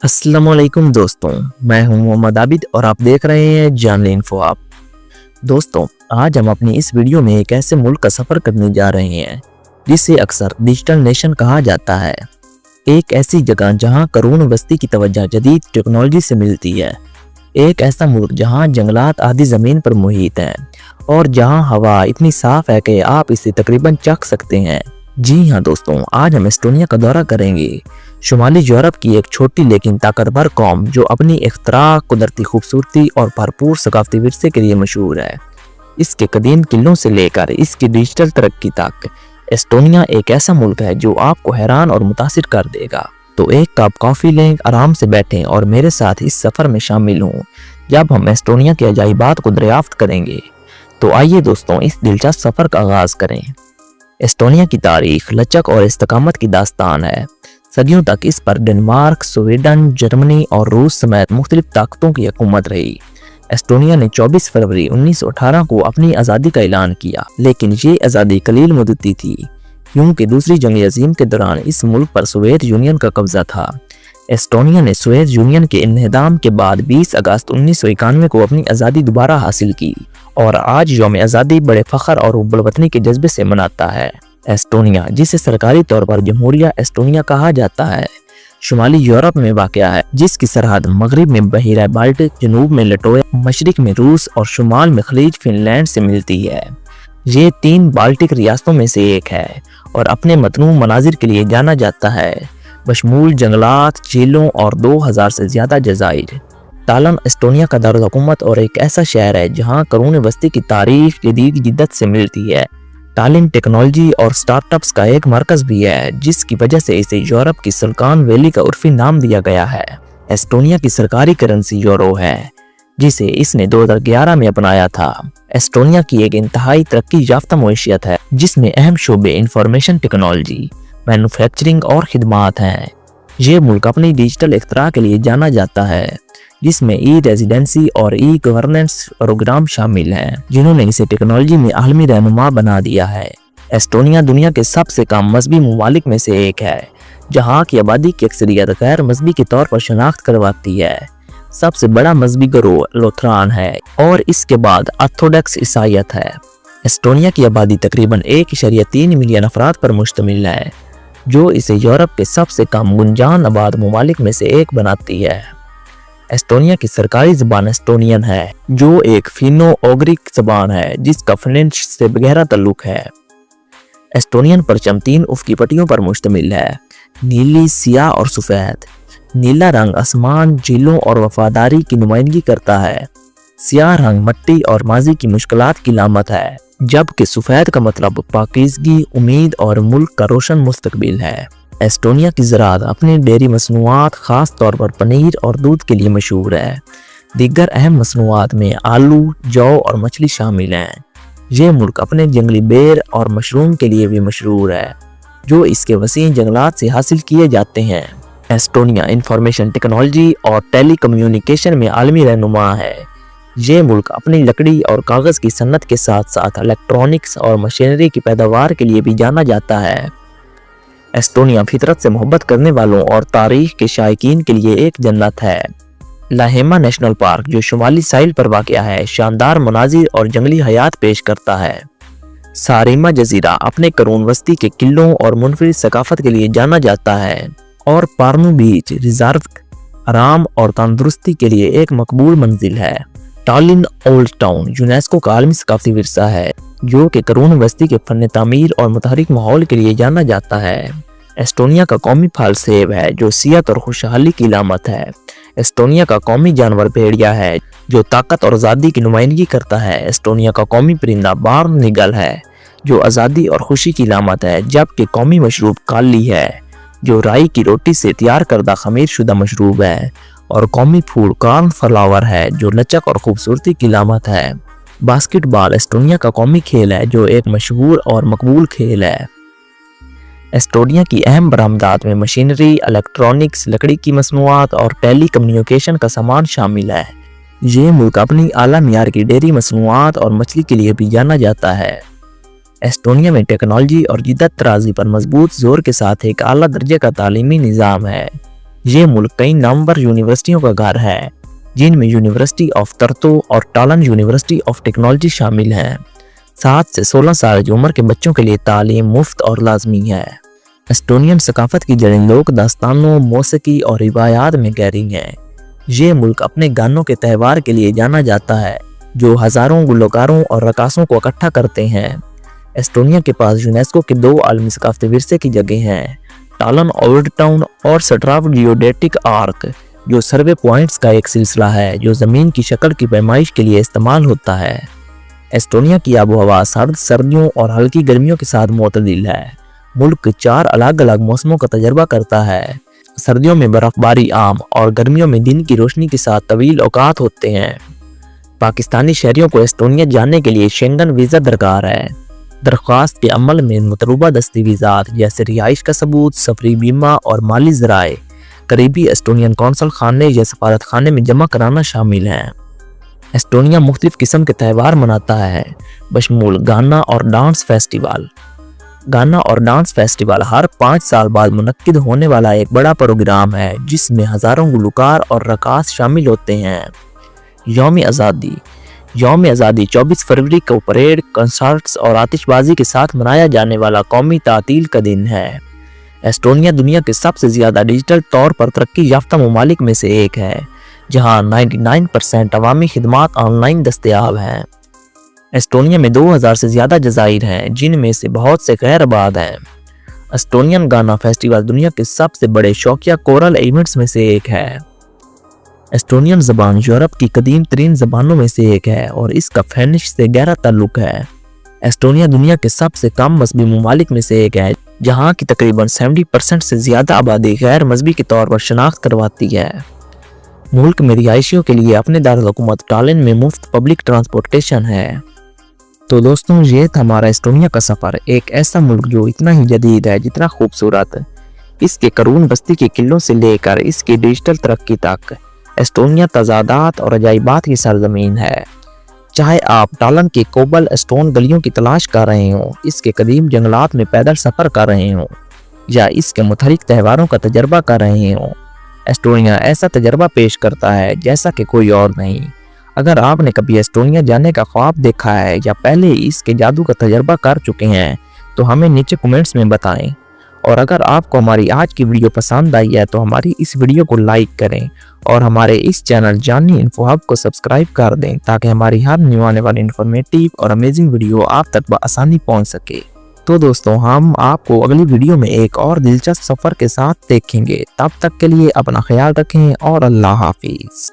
अस्सलामुअलैकुम दोस्तों, मैं हूं मोहम्मद आबिद और आप देख रहे हैं जानले इन्फो आप। दोस्तों, आज हम अपनी इस वीडियो में एक ऐसे मुल्क का सफ़र करने जा रहे हैं जिसे अक्सर डिजिटल नेशन कहा जाता है। एक ऐसी जगह जहां करोड़ों बस्ती की तवज्जो जदीद टेक्नोलॉजी से मिलती है। एक ऐसा मुल्क जहां जंगलात आधी ज़मीन पर मुहित हैं और जहां हवा इतनी साफ़ है कि आप इसे तकरीबन चख सकते हैं। जी हाँ दोस्तों, आज हम एस्टोनिया का दौरा करेंगे। शुमाली यूरोप की एक छोटी लेकिन ताकतवर कौम जो अपनी इख्तरा, कुदरती खूबसूरती और भरपूर सकाफती विरसे के लिए मशहूर है। इसके कदीम किलों से लेकर इसकी डिजिटल तरक्की तक, एस्टोनिया एक ऐसा मुल्क है जो आपको हैरान और मुतासिर कर देगा। तो एक कप कॉफ़ी लें, आराम से बैठें और मेरे साथ इस सफ़र में शामिल हों जब हम एस्टोनिया के अजाइबात को दरियाफ्त करेंगे। तो आइए दोस्तों, इस दिलचस्प सफ़र का आगाज़ करें। एस्टोनिया की तारीख लचक और इस्तकामत की दास्तान है। सदियों तक इस पर डेनमार्क, स्वीडन, जर्मनी और रूस समेत मुख्तलिफ ताकतों की हुकूमत रही। एस्टोनिया ने 24 फरवरी 1918 को अपनी आज़ादी का ऐलान किया, लेकिन ये आज़ादी कलील मुद्दती थी क्योंकि दूसरी जंग अज़ीम के दौरान इस मुल्क पर सोवियत यूनियन का कब्जा था। एस्टोनिया ने सोवियत यूनियन के इन्हदाम के बाद 20 अगस्त 1991 को अपनी आज़ादी दोबारा हासिल की और आज यौम आज़ादी बड़े फ़ख्र और हुब्ब-ए-वतनी के जज्बे से मनाता है। एस्टोनिया, जिसे सरकारी तौर पर जमहूरिया एस्टोनिया कहा जाता है, शुमाली यूरोप में वाक़या है, जिसकी सरहद मगरिब में बहीरा बाल्टिक, जनूब में लटोया, मशरिक में रूस और शुमाल में खलीज फिनलैंड से मिलती है। ये 3 बाल्टिक रियासतों में से एक है और अपने मतनू मनाजिर के लिए जाना जाता है, बशमूल जंगलात, झीलों और 2000 से ज़्यादा जज़ाइर। तालन एस्टोनिया का दारुल हुकूमत और एक ऐसा शहर है जहाँ करोड़ों बस्ती की तारीफ जदीद जिद्दत से मिलती है। टालिन टेक्नोलॉजी और स्टार्टअप्स का एक मरकज़ भी है, जिसकी वजह से इसे यूरोप की सिलिकॉन वैली का उर्फी नाम दिया गया है। एस्टोनिया की सरकारी करेंसी यूरो है, जिसे इसने 2011 में अपनाया था। एस्टोनिया की एक इंतहाई तरक्की याफ्ता मईशत है, जिसमें अहम शोबे इंफॉर्मेशन टेक्नोलॉजी, मैन्युफैक्चरिंग और खिदमात हैं। ये मुल्क अपनी डिजिटल इख्तरा के लिए जाना जाता है, जिसमें ई रेजिडेंसी और ई गवर्नेंस प्रोग्राम शामिल हैं, जिन्होंने इसे टेक्नोलॉजी में आलमी रहनुमा बना दिया है। एस्टोनिया दुनिया के सबसे कम मजहबी ममालिक में से एक है, जहाँ की आबादी की अक्सरियत गैर मजहबी के तौर पर शनाख्त करवाती है। सबसे बड़ा मजहबी गिरोह लूथरान है और इसके बाद ऑर्थोडॉक्स ईसाईयत है। एस्टोनिया की आबादी तकरीबन 1.3 मिलियन अफराद पर मुश्तमिल है, जो इसे यूरोप के सबसे कम गुंजान आबाद ममालिक में से एक बनाती है। एस्टोनिया की सरकारी ज़बान एस्टोनियन है, जो एक फिनो-ओग्रिक ज़बान है जिसका फ्रेंच से गहरा ताल्लुक है। एस्टोनियन परचम 3 उफ़क़ी पट्टियों पर मुश्तमिल है, नीली, सियाह और सफ़ेद। नीला रंग आसमान, झीलों और वफादारी की नुमाइंदगी करता है। सियाह रंग मिट्टी और माजी की मुश्किलात की लामत है, जबकि सफ़ेद का मतलब पाकीज़गी, उम्मीद और मुल्क का रोशन मुस्तकबिल है। एस्टोनिया की ज़राअत अपनी डेयरी मसनूआत, ख़ास तौर पर पनीर और दूध के लिए मशहूर है। दीगर अहम मसनूआत में आलू, जौ और मछली शामिल हैं। ये मुल्क अपने जंगली बेर और मशरूम के लिए भी मशहूर है, जो इसके वसीह जंगलात से हासिल किए जाते हैं। एस्टोनिया इंफॉर्मेशन टेक्नोलॉजी और टेली कम्युनिकेशन में आलमी रहनुमा है। ये मुल्क अपनी लकड़ी और कागज़ की सन्नत के साथ साथ इलेक्ट्रॉनिक्स और मशीनरी की पैदावार के लिए भी जाना जाता है। एस्टोनिया फितरत से मोहब्बत करने वालों और तारीख के शायकीन के लिए एक जन्नत है। लाहेमा नेशनल पार्क, जो शुमाली साहिल पर वाक़या है, शानदार मनाजिर और जंगली हयात पेश करता है। सारिमा जजीरा अपने करोड़ बस्ती के किलों और मुनफरिद सकाफत के लिए जाना जाता है और पार्नु बीच रिजर्व आराम और तंदुरुस्ती के लिए एक मकबूल मंजिल है। टालिन ओल्ड टाउन यूनेस्को का आलमी सकाफती विरसा है, जो कि करोड़ बस्ती के फन तामीर और मुतहरिक माहौल के लिए जाना जाता है। एस्टोनिया का कौमी फल सेब है, जो सियात और खुशहाली की लामत है। एस्टोनिया का कौमी जानवर भेड़िया है, जो ताकत और आज़ादी की नुमाइंदगी करता है। एस्टोनिया का कौमी परिंदा बार्न निगल है, जो आज़ादी और खुशी की लामत है, जबकि कौमी मशरूब काली है, जो राई की रोटी से तैयार करदा खमीर शुदा मशरूब है। और कौमी फूल कॉर्न फ्लावर है, जो लचक और खूबसूरती की लामत है। बास्केटबॉल एस्टोनिया का कौमी खेल है, जो एक मशहूर और मकबूल खेल है। एस्टोनिया की अहम बरामदात में मशीनरी, इलेक्ट्रॉनिक्स, लकड़ी की मसनूआत और टेली कम्युनिकेशन का सामान शामिल है। ये मुल्क अपनी आला मियार की डेयरी मसनूआत और मछली के लिए भी जाना जाता है। एस्टोनिया में टेक्नोलॉजी और जिद्दत तराजी पर मजबूत जोर के साथ एक आला दर्जे का तालीमी निज़ाम है। ये मुल्क कई नामवर यूनिवर्सिटियों का घर है, जिनमें यूनिवर्सिटी ऑफ तर्तो और टालन यूनिवर्सिटी ऑफ टेक्नोलॉजी शामिल हैं। 7 से 16 साल की उम्र के बच्चों के लिए तालीम मुफ्त और लाजमी है। एस्टोनियन सकाफत की जड़ें लोक दास्तानों, मौसीकी और रिवायात में गहरी हैं। ये मुल्क अपने गानों के त्यौहार के लिए जाना जाता है, जो हज़ारों गुलकारों और रकासों को इकट्ठा करते हैं। एस्टोनिया के पास यूनेस्को के 2 आलमी सकाफती विरसे की जगह हैं, टालन ओल्ड टाउन और स्ट्राव जियोडेटिक आर्क, जो सर्वे पॉइंट्स का एक सिलसिला है जो ज़मीन की शक्ल की पैमाइश के लिए इस्तेमाल होता है। एस्टोनिया की आबो हवा सर्द सर्दियों और हल्की गर्मियों के साथ मुतदिल है। मुल्क 4 अलग अलग मौसमों का तजर्बा करता है। सर्दियों में बर्फबारी आम और गर्मियों में दिन की रोशनी के साथ तवील औकात होते हैं। पाकिस्तानी शहरियों को एस्टोनिया जाने के लिए शेंगन वीज़ा दरकार है। दरख्वास्त के अमल में मतलूबा दस्तावेज़ात जैसे रिहाइश का सबूत, सफरी बीमा और माली ज़राए करीबी एस्टोनियन कौंसल खाने या सफारत खाने में जमा कराना शामिल हैं। एस्टोनिया मुख्तलिफ किस्म के त्यौहार मनाता है, बशमूल गाना और डांस फेस्टिवल। गाना और डांस फेस्टिवल हर 5 साल बाद मुनक्किद होने वाला एक बड़ा प्रोग्राम है, जिसमें हज़ारों गुलकार और रकास शामिल होते हैं। यौम आज़ादी 24 फरवरी को परेड, कंसर्ट्स और आतिशबाजी के साथ मनाया जाने वाला कौमी तातील का दिन है। एस्टोनिया दुनिया के सबसे ज़्यादा डिजिटल तौर पर तरक्की याफ्ता ममालिक में से एक है, जहां 99% अवामी खिदमात ऑनलाइन दस्तयाब हैं। एस्टोनिया में 2000 से ज़्यादा जज़ाइर हैं, जिनमें से बहुत से गैर आबाद हैं। एस्टोनियन गाना फेस्टिवल दुनिया के सबसे बड़े शौकिया कोरल इवेंट्स में से एक है। एस्टोनियन ज़बान यूरोप की कदीम तरीन ज़बानों में से एक है और इसका फिनिश से गहरा ताल्लुक है। एस्टोनिया दुनिया के सबसे कम मजहबी ममालिक में से एक है, जहाँ की तकरीबन 70% से ज़्यादा आबादी गैर मजहबी के तौर पर शनाख्त करवाती है। मुल्क में रिहायशियों के लिए अपने दारुल हुकूमत टालिन में मुफ्त पब्लिक ट्रांसपोर्टेशन है। तो दोस्तों, ये था हमारा एस्टोनिया का सफ़र। एक ऐसा मुल्क जो इतना ही जदीद है जितना खूबसूरत। इसके करून बस्ती के किलों से लेकर इसकी डिजिटल तरक्की तक एस्टोनिया तजादात और अजाइबात की सरजमीन है। चाहे आप टालन के कोबल स्टोन गलियों की तलाश कर रहे हों, इसके कदीम जंगलात में पैदल सफ़र कर रहे हों, या इसके मुख्तलिफ त्यौहारों का तजर्बा कर रहे हों, एस्टोनिया ऐसा तजर्बा पेश करता है जैसा कि कोई और नहीं। अगर आपने कभी एस्टोनिया जाने का ख्वाब देखा है या पहले इसके जादू का तजर्बा कर चुके हैं, तो हमें नीचे कमेंट्स में बताएं। और अगर आपको हमारी आज की वीडियो पसंद आई है तो हमारी इस वीडियो को लाइक करें और हमारे इस चैनल जानी इन्फो हब को सब्सक्राइब कर दें, ताकि हमारी हर न्यू आने वाली इन्फॉर्मेटिव और अमेजिंग वीडियो आप तक आसानी पहुंच सके। तो दोस्तों, हम आपको अगली वीडियो में एक और दिलचस्प सफ़र के साथ देखेंगे। तब तक के लिए अपना ख्याल रखें और अल्लाह हाफिज़।